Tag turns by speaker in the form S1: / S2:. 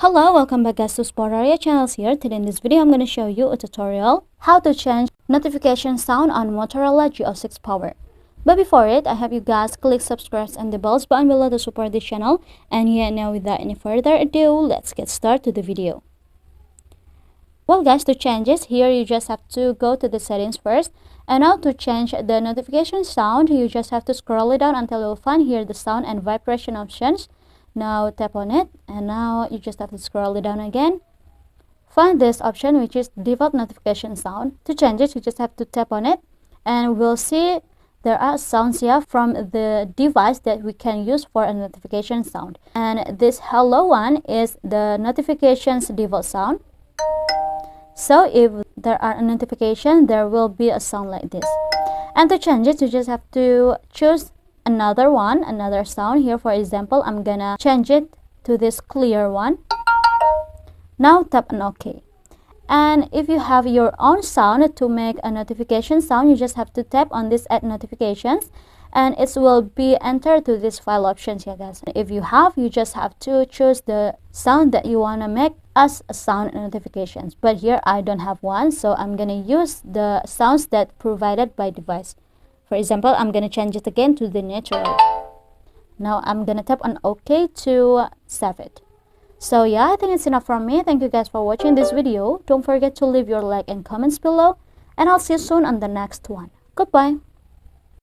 S1: Hello, welcome back guys to Sportaria channels here. Today in this video I'm going to show you a tutorial how to change notification sound on Motorola G06 Power. But before it, I have you guys click subscribe and the bells button below to support this channel. And yeah, now without any further ado, let's get started to the video. Well guys, to change it, here you just have to go to the settings first. And now to change the notification sound, you just have to scroll it down until you'll find here the sound and vibration options. Now tap on it, and now you just have to scroll it down again. Find this option which is default notification sound. To change it, you just have to tap on it, and we'll see there are sounds here from the device that we can use for a notification sound. And this hello one is the notifications default sound. So if there are a notification, there will be a sound like this. And to change it, you just have to choose another sound. Here for example, I'm gonna change it to this clear one. Now tap on OK. And if you have your own sound to make a notification sound, you just have to tap on this add notifications, and it will be entered to this file options here guys. If you have, you just have to choose the sound that you want to make as a sound notifications. But here I don't have one, so I'm gonna use the sounds that provided by device. For example, I'm going to change it again to the natural. Now I'm going to tap on OK to save it. So yeah, I think it's enough from me. Thank you guys for watching this video. Don't forget to leave your like and comments below. And I'll see you soon on the next one. Goodbye.